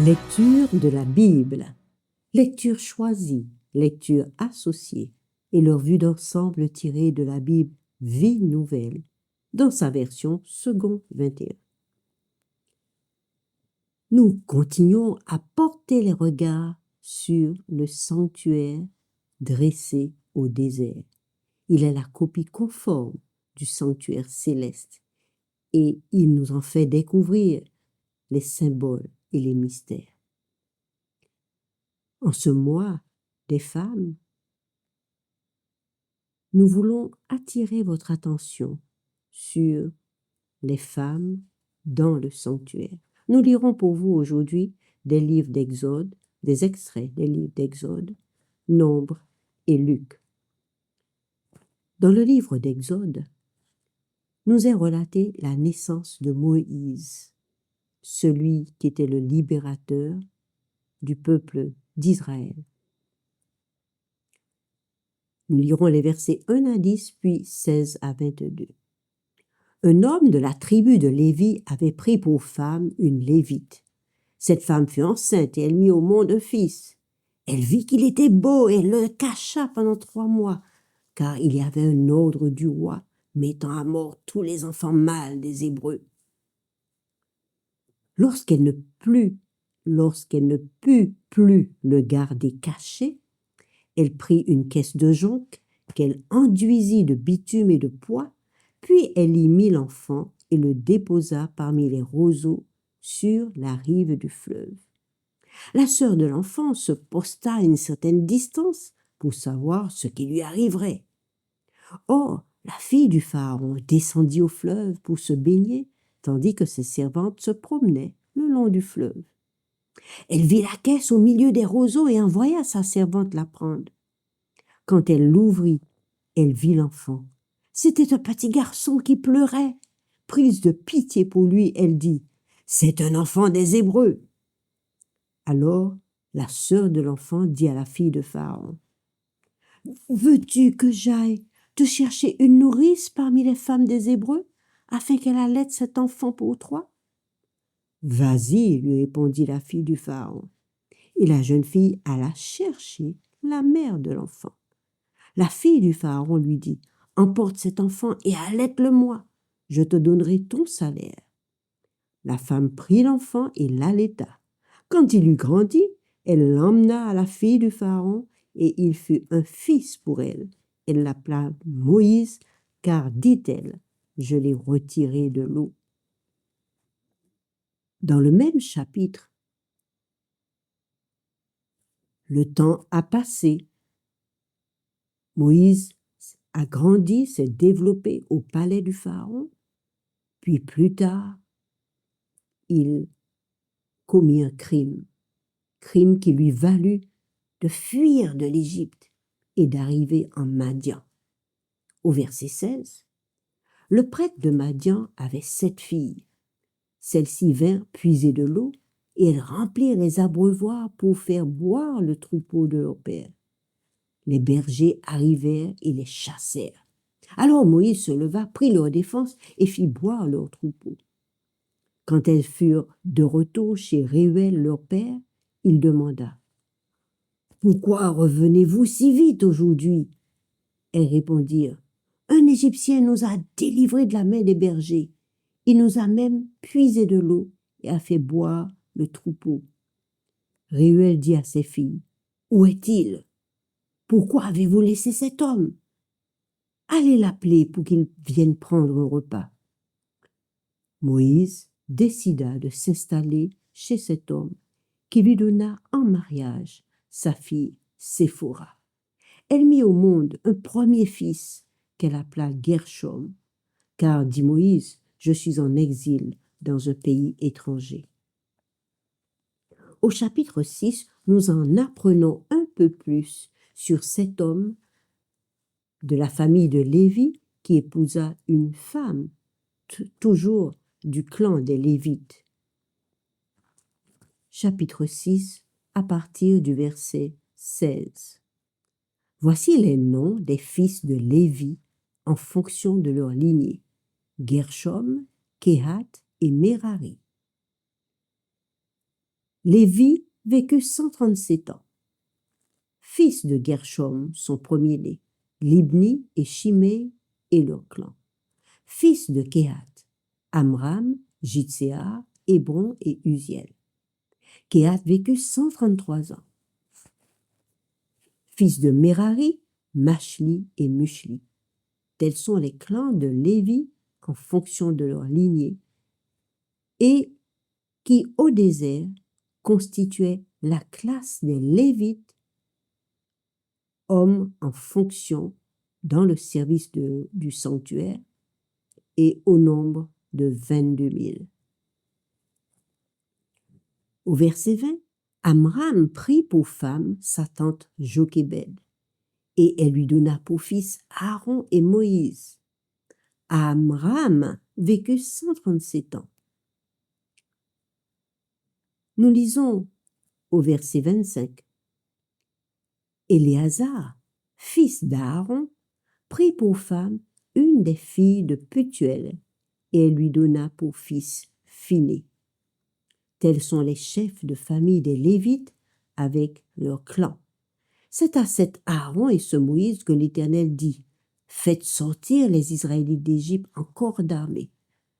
Lecture de la Bible, lecture choisie, lecture associée et leur vue d'ensemble tirée de la Bible Vie Nouvelle dans sa version second 21. Nous continuons à porter les regards sur le sanctuaire dressé au désert. Il est la copie conforme du sanctuaire céleste et il nous en fait découvrir les symboles et les mystères. En ce mois des femmes, nous voulons attirer votre attention sur les femmes dans le sanctuaire. Nous lirons pour vous aujourd'hui des livres d'Exode, des extraits des livres d'Exode, Nombre et Luc. Dans le livre d'Exode, nous est relatée la naissance de Moïse, celui qui était le libérateur du peuple d'Israël. Nous lirons les versets 1 à 10, puis 16 à 22. Un homme de la tribu de Lévi avait pris pour femme une Lévite. Cette femme fut enceinte et elle mit au monde un fils. Elle vit qu'il était beau et le cacha pendant 3 mois, car il y avait un ordre du roi mettant à mort tous les enfants mâles des Hébreux. Lorsqu'elle ne put plus le garder caché, elle prit une caisse de jonc qu'elle enduisit de bitume et de poix, puis elle y mit l'enfant et le déposa parmi les roseaux sur la rive du fleuve. La sœur de l'enfant se posta à une certaine distance pour savoir ce qui lui arriverait. Or, la fille du Pharaon descendit au fleuve pour se baigner, tandis que ses servantes se promenaient le long du fleuve. Elle vit la caisse au milieu des roseaux et envoya sa servante la prendre. Quand elle l'ouvrit, elle vit l'enfant. C'était un petit garçon qui pleurait. Prise de pitié pour lui, elle dit « C'est un enfant des Hébreux !» Alors, la sœur de l'enfant dit à la fille de Pharaon « Veux-tu que j'aille te chercher une nourrice parmi les femmes des Hébreux, afin qu'elle allaite cet enfant pour toi ?» « Vas-y, lui répondit la fille du Pharaon. Et la jeune fille alla chercher la mère de l'enfant. La fille du Pharaon lui dit « Emporte cet enfant et allaite-le-moi, je te donnerai ton salaire. » La femme prit l'enfant et l'allaita. Quand il eut grandi, elle l'emmena à la fille du Pharaon et il fut un fils pour elle. Elle l'appela Moïse, car, dit-elle, je l'ai retiré de l'eau. Dans le même chapitre, le temps a passé. Moïse a grandi, s'est développé au palais du Pharaon, puis plus tard, il commit un crime qui lui valut de fuir de l'Égypte et d'arriver en Madian. Au verset 16, le prêtre de Madian avait 7 filles. Celles-ci vinrent puiser de l'eau et elles remplirent les abreuvoirs pour faire boire le troupeau de leur père. Les bergers arrivèrent et les chassèrent. Alors Moïse se leva, prit leur défense et fit boire leur troupeau. Quand elles furent de retour chez Réuel leur père, il demanda « Pourquoi revenez-vous si vite aujourd'hui ?» Elles répondirent « Un Égyptien nous a délivrés de la main des bergers. Il nous a même puisé de l'eau et a fait boire le troupeau. » Réuel dit à ses filles « Où est-il? Pourquoi avez-vous laissé cet homme? Allez l'appeler pour qu'il vienne prendre un repas. » Moïse décida de s'installer chez cet homme qui lui donna en mariage sa fille Séphora. Elle mit au monde un premier fils qu'elle appela Gershom, car, dit Moïse, je suis en exil dans un pays étranger. Au chapitre 6, nous en apprenons un peu plus sur cet homme de la famille de Lévi qui épousa une femme, toujours du clan des Lévites. Chapitre 6, à partir du verset 16. Voici les noms des fils de Lévi en fonction de leur lignée. Gershom, Kehat et Merari. Lévi vécut 137 ans. Fils de Gershom, son premier-né, Libni et Shimei et leur clan. Fils de Kehath, Amram, Jitséar, Hébron et Uziel. Kehath vécut 133 ans. Fils de Merari, Machli et Mushli. Tels sont les clans de Lévi en fonction de leur lignée et qui, au désert, constituaient la classe des Lévites, hommes en fonction dans le service du sanctuaire et au nombre de 22 000. Au verset 20, Amram prit pour femme sa tante Jochébed, et elle lui donna pour fils Aaron et Moïse. Amram vécut 137 ans. Nous lisons au verset 25. Éléazar, fils d'Aaron, prit pour femme une des filles de Puthuel, et elle lui donna pour fils Phiné. Tels sont les chefs de famille des Lévites avec leurs clans. C'est à cet Aaron et ce Moïse que l'Éternel dit: faites sortir les Israélites d'Égypte en corps d'armée.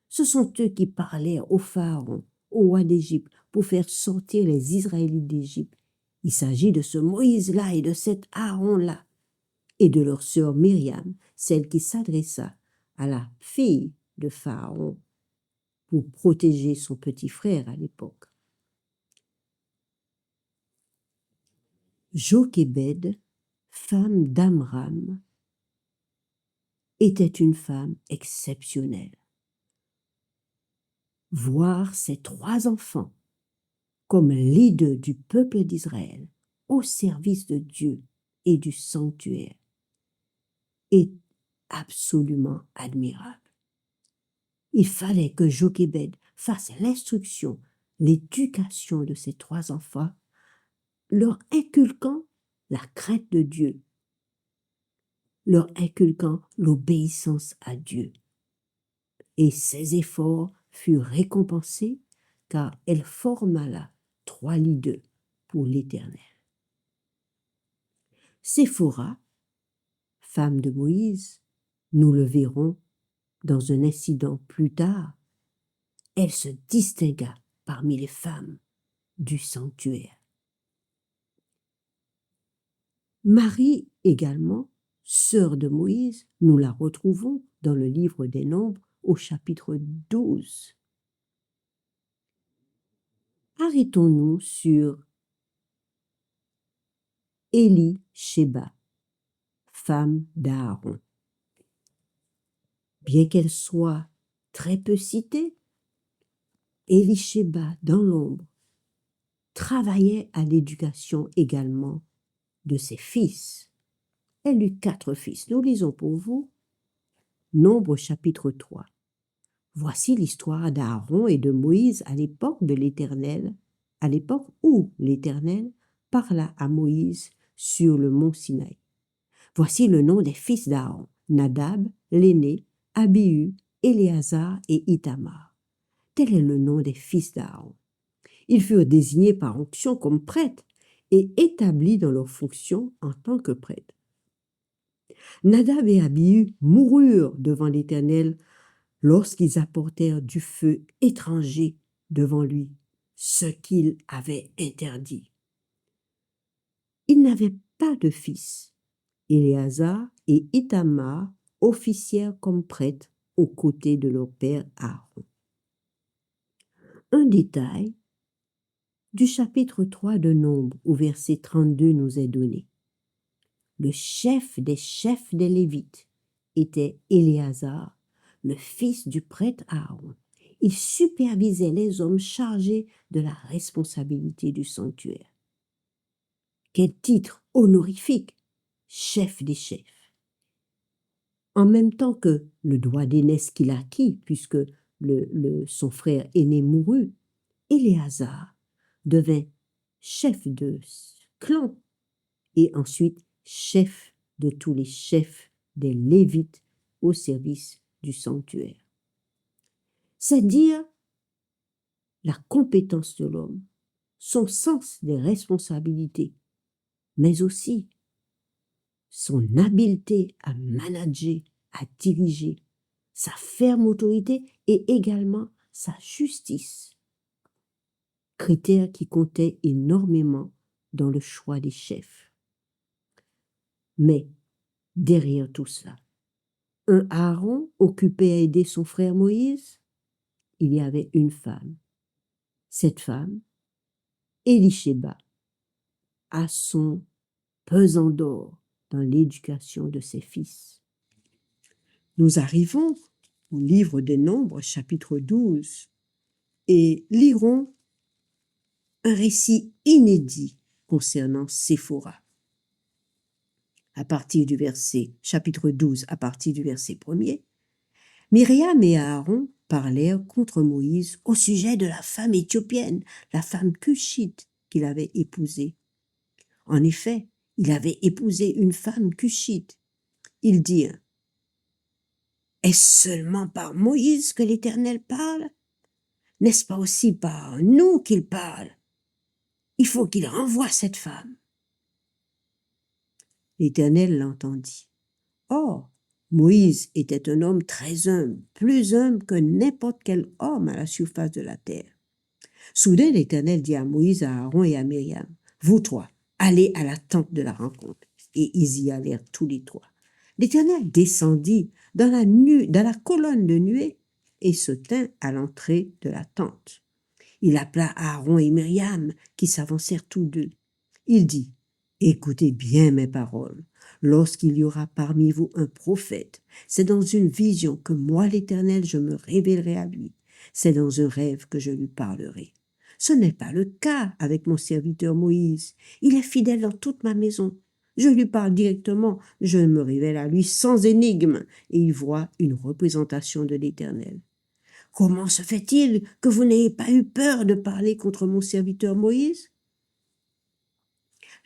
Ce sont eux qui parlèrent au Pharaon, au roi d'Égypte, pour faire sortir les Israélites d'Égypte. Il s'agit de ce Moïse-là et de cet Aaron-là, et de leur sœur Myriam, celle qui s'adressa à la fille de Pharaon pour protéger son petit frère à l'époque. Jochébed, femme d'Amram, était une femme exceptionnelle. Voir ses 3 enfants comme leaders du peuple d'Israël au service de Dieu et du sanctuaire est absolument admirable. Il fallait que Jochébed fasse l'instruction, l'éducation de ses 3 enfants, leur inculquant la crainte de Dieu, leur inculquant l'obéissance à Dieu. Et ses efforts furent récompensés car elle forma là 3 leaders pour l'Éternel. Séphora, femme de Moïse, nous le verrons dans un incident plus tard, elle se distingua parmi les femmes du sanctuaire. Marie également, sœur de Moïse, nous la retrouvons dans le livre des Nombres au chapitre 12. Arrêtons-nous sur Élie-Shéba, femme d'Aaron. Bien qu'elle soit très peu citée, Élie-Shéba, dans l'ombre, travaillait à l'éducation également de ses fils. Elle eut 4 fils. Nous lisons pour vous Nombre chapitre 3. Voici l'histoire d'Aaron et de Moïse à l'époque de l'Éternel, à l'époque où l'Éternel parla à Moïse sur le mont Sinaï. Voici le nom des fils d'Aaron: Nadab, l'aîné, Abihu, Éléazar et Ithamar. Tel est le nom des fils d'Aaron. Ils furent désignés par onction comme prêtres et établis dans leurs fonctions en tant que prêtres. Nadab et Abihu moururent devant l'Éternel lorsqu'ils apportèrent du feu étranger devant lui, ce qu'il avait interdit. Ils n'avaient pas de fils. Éléazar et Ithamar officièrent comme prêtres aux côtés de leur père Aaron. Un détail du chapitre 3 de Nombres au verset 32 nous est donné. Le chef des Lévites était Éléazar, le fils du prêtre Aaron. Il supervisait les hommes chargés de la responsabilité du sanctuaire. Quel titre honorifique! Chef des chefs. En même temps que le droit d'aînesse qu'il acquit, puisque son frère aîné mourut, Éléazar devint chef de clan et ensuite chef de tous les chefs des Lévites au service du sanctuaire. C'est dire la compétence de l'homme, son sens des responsabilités, mais aussi son habileté à manager, à diriger, sa ferme autorité et également sa justice. Critères qui comptaient énormément dans le choix des chefs. Mais derrière tout cela, un Aaron occupé à aider son frère Moïse, il y avait une femme. Cette femme, Élishéba, a son pesant d'or dans l'éducation de ses fils. Nous arrivons au livre des Nombres, chapitre 12, et lirons un récit inédit concernant Séphora. À partir du chapitre 12, à partir du verset 1er, Myriam et Aaron parlèrent contre Moïse au sujet de la femme éthiopienne, la femme cushite qu'il avait épousée. En effet, il avait épousé une femme cushite. Ils dirent: est-ce seulement par Moïse que l'Éternel parle? N'est-ce pas aussi par nous qu'il parle? Il faut qu'il renvoie cette femme. L'Éternel l'entendit. Or, Moïse était un homme très humble, plus humble que n'importe quel homme à la surface de la terre. Soudain, l'Éternel dit à Moïse, à Aaron et à Myriam: vous trois, allez à la tente de la rencontre. Et ils y allèrent tous les trois. L'Éternel descendit dans la colonne de nuée et se tint à l'entrée de la tente. Il appela Aaron et Myriam, qui s'avancèrent tous deux. Il dit: écoutez bien mes paroles. Lorsqu'il y aura parmi vous un prophète, c'est dans une vision que moi, l'Éternel, je me révélerai à lui. C'est dans un rêve que je lui parlerai. Ce n'est pas le cas avec mon serviteur Moïse. Il est fidèle dans toute ma maison. Je lui parle directement, je me révèle à lui sans énigme, et il voit une représentation de l'Éternel. Comment se fait-il que vous n'ayez pas eu peur de parler contre mon serviteur Moïse?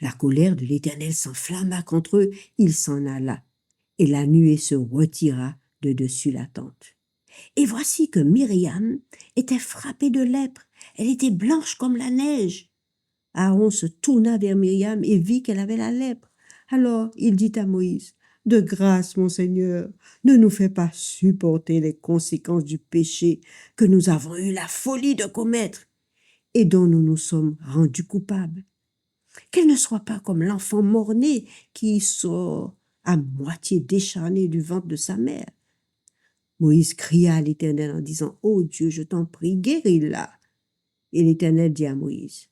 La colère de l'Éternel s'enflamma contre eux, il s'en alla, et la nuée se retira de dessus la tente. Et voici que Myriam était frappée de lèpre, elle était blanche comme la neige. Aaron se tourna vers Myriam et vit qu'elle avait la lèpre. Alors il dit à Moïse: de grâce, mon Seigneur, ne nous fais pas supporter les conséquences du péché que nous avons eu la folie de commettre et dont nous nous sommes rendus coupables. Qu'elle ne soit pas comme l'enfant mort-né qui sort à moitié décharné du ventre de sa mère. Moïse cria à l'Éternel en disant: ô Dieu, je t'en prie, guéris-la. Et l'Éternel dit à Moïse: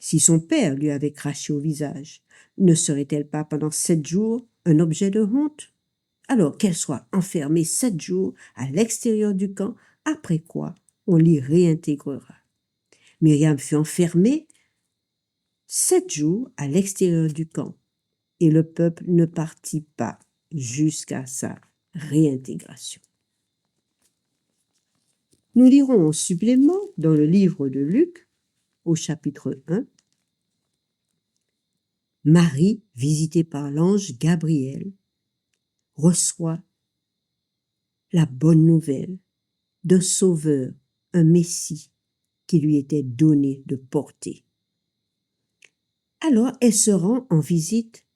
si son père lui avait craché au visage, ne serait-elle pas pendant 7 jours un objet de honte? Alors qu'elle soit enfermée 7 jours à l'extérieur du camp, après quoi on l'y réintégrera. Myriam fut enfermée 7 jours à l'extérieur du camp, et le peuple ne partit pas jusqu'à sa réintégration. Nous lirons en supplément dans le livre de Luc, au chapitre 1, Marie, visitée par l'ange Gabriel, reçoit la bonne nouvelle d'un sauveur, un Messie qui lui était donné de porter. Alors elle se rend en visite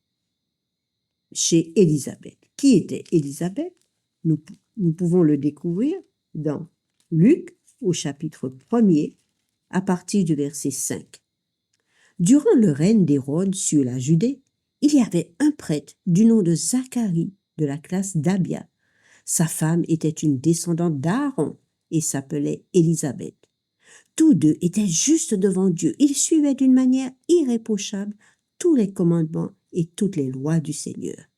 chez Élisabeth. Qui était Élisabeth? Nous pouvons le découvrir dans Luc au chapitre 1er à partir du verset 5. Durant le règne d'Hérode sur la Judée, il y avait un prêtre du nom de Zacharie de la classe d'Abia. Sa femme était une descendante d'Aaron et s'appelait Élisabeth. Tous deux étaient justes devant Dieu. Ils suivaient d'une manière irréprochable tous les commandements et toutes les lois du Seigneur.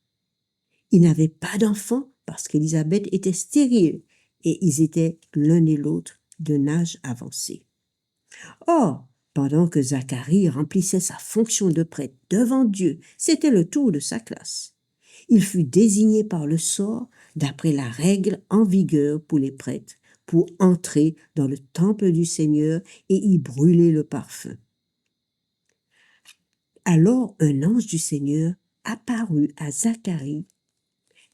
Ils n'avaient pas d'enfants parce qu'Élisabeth était stérile et ils étaient l'un et l'autre d'un âge avancé. Or, pendant que Zacharie remplissait sa fonction de prêtre devant Dieu, c'était le tour de sa classe. Il fut désigné par le sort, d'après la règle en vigueur pour les prêtres, pour entrer dans le temple du Seigneur et y brûler le parfum. Alors un ange du Seigneur apparut à Zacharie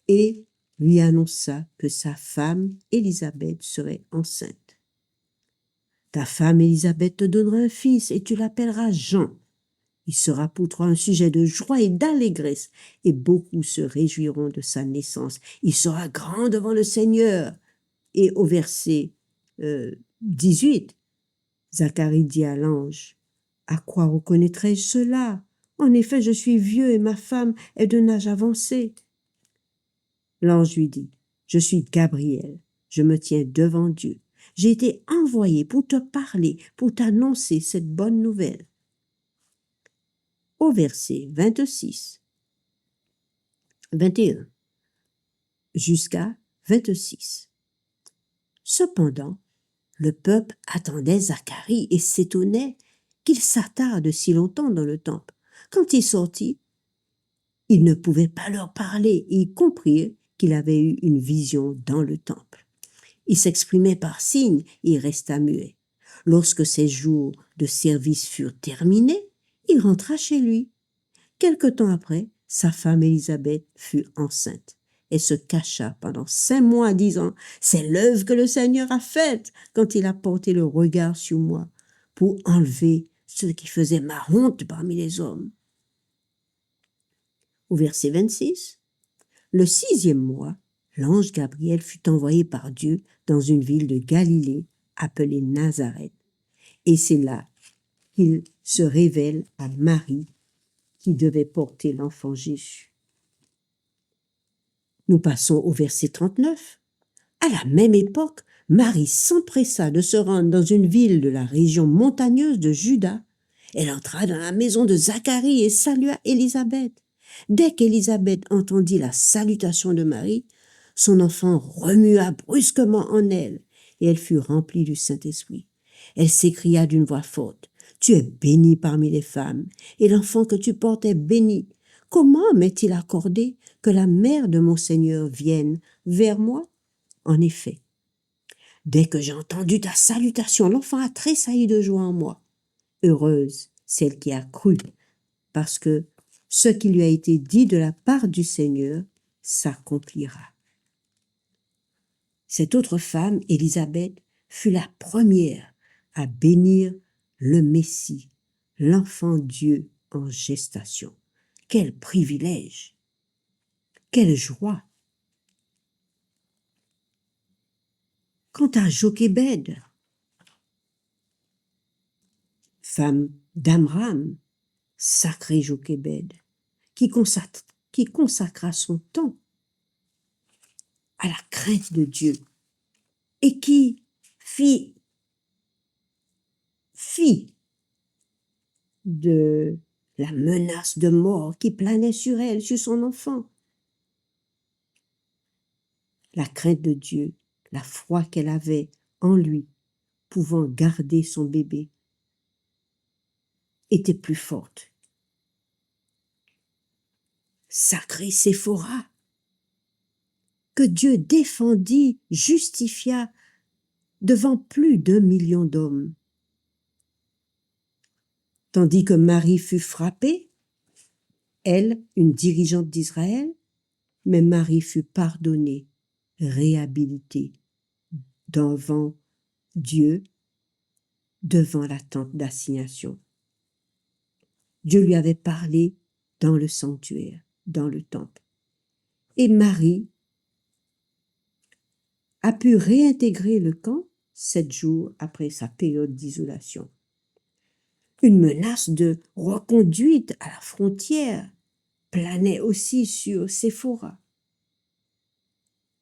et lui annonça que sa femme Élisabeth serait enceinte. Ta femme Élisabeth te donnera un fils et tu l'appelleras Jean. Il sera pour toi un sujet de joie et d'allégresse, et beaucoup se réjouiront de sa naissance. Il sera grand devant le Seigneur. Et au verset 18, Zacharie dit à l'ange, « À quoi reconnaîtrai-je cela? En effet, je suis vieux et ma femme est d'un âge avancé. » L'ange lui dit, « Je suis Gabriel, je me tiens devant Dieu. J'ai été envoyé pour te parler, pour t'annoncer cette bonne nouvelle. » Au verset 26, 21 jusqu'à 26. Cependant, le peuple attendait Zacharie et s'étonnait qu'il s'attarde si longtemps dans le temple. Quand il sortit, il ne pouvait pas leur parler et ils comprirent qu'il avait eu une vision dans le temple. Il s'exprimait par signes et il resta muet. Lorsque ses jours de service furent terminés, il rentra chez lui. Quelque temps après, sa femme Élisabeth fut enceinte. Elle se cacha pendant 5 mois, disant, « C'est l'œuvre que le Seigneur a faite quand il a porté le regard sur moi pour enlever ce qui faisait ma honte parmi les hommes. » Au verset 26, le 6e mois, l'ange Gabriel fut envoyé par Dieu dans une ville de Galilée appelée Nazareth. Et c'est là qu'il se révèle à Marie qui devait porter l'enfant Jésus. Nous passons au verset 39. À la même époque, Marie s'empressa de se rendre dans une ville de la région montagneuse de Juda. Elle entra dans la maison de Zacharie et salua Élisabeth. Dès qu'Élisabeth entendit la salutation de Marie, son enfant remua brusquement en elle, et elle fut remplie du Saint-Esprit. Elle s'écria d'une voix forte, « Tu es bénie parmi les femmes, et l'enfant que tu portes est béni. Comment m'est-il accordé que la mère de mon Seigneur vienne vers moi? En effet, dès que j'ai entendu ta salutation, l'enfant a tressailli de joie en moi. Heureuse celle qui a cru, parce que ce qui lui a été dit de la part du Seigneur s'accomplira. » Cette autre femme, Élisabeth, fut la première à bénir le Messie, l'enfant Dieu en gestation. Quel privilège! Quelle joie! Quant à Jochébed, femme d'Amram, sacré Jochébed, qui consacra son temps à la crainte de Dieu et qui fit de la menace de mort qui planait sur elle, sur son enfant. La crainte de Dieu, la foi qu'elle avait en lui, pouvant garder son bébé, était plus forte. Sacré Séphora, que Dieu défendit, justifia devant plus d'1 million d'hommes. Tandis que Marie fut frappée, elle, une dirigeante d'Israël, mais Marie fut pardonnée, réhabilitée devant Dieu, devant la tente d'assignation. Dieu lui avait parlé dans le sanctuaire, dans le temple. Et Marie a pu réintégrer le camp 7 jours après sa période d'isolation. Une menace de reconduite à la frontière planait aussi sur Séphora.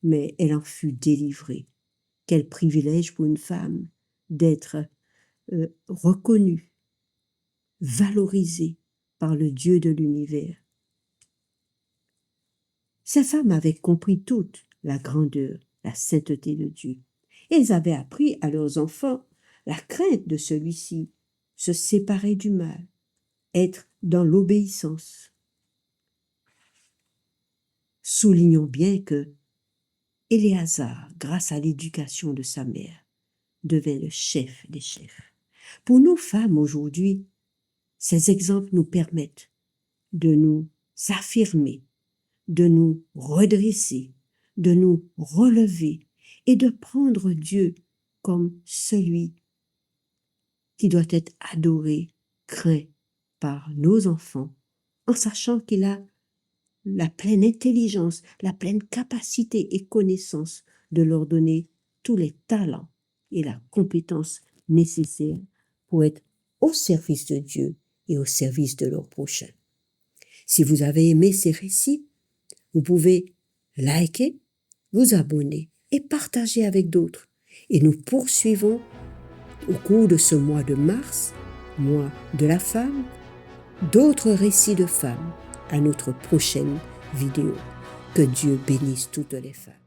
Mais elle en fut délivrée. Quel privilège pour une femme d'être reconnue, valorisée par le Dieu de l'univers. Ces femmes avaient compris toute la grandeur, la sainteté de Dieu. Elles avaient appris à leurs enfants la crainte de celui-ci, se séparer du mal, être dans l'obéissance. Soulignons bien que Éléazar, grâce à l'éducation de sa mère, devint le chef des chefs. Pour nous femmes aujourd'hui, ces exemples nous permettent de nous affirmer, de nous redresser, de nous relever et de prendre Dieu comme celui qui doit être adoré, craint par nos enfants, en sachant qu'il a la pleine intelligence, la pleine capacité et connaissance de leur donner tous les talents et la compétence nécessaires pour être au service de Dieu et au service de leur prochain. Si vous avez aimé ces récits, vous pouvez liker, vous abonner et partager avec d'autres. Et nous poursuivons au cours de ce mois de mars, mois de la femme, d'autres récits de femmes à notre prochaine vidéo. Que Dieu bénisse toutes les femmes.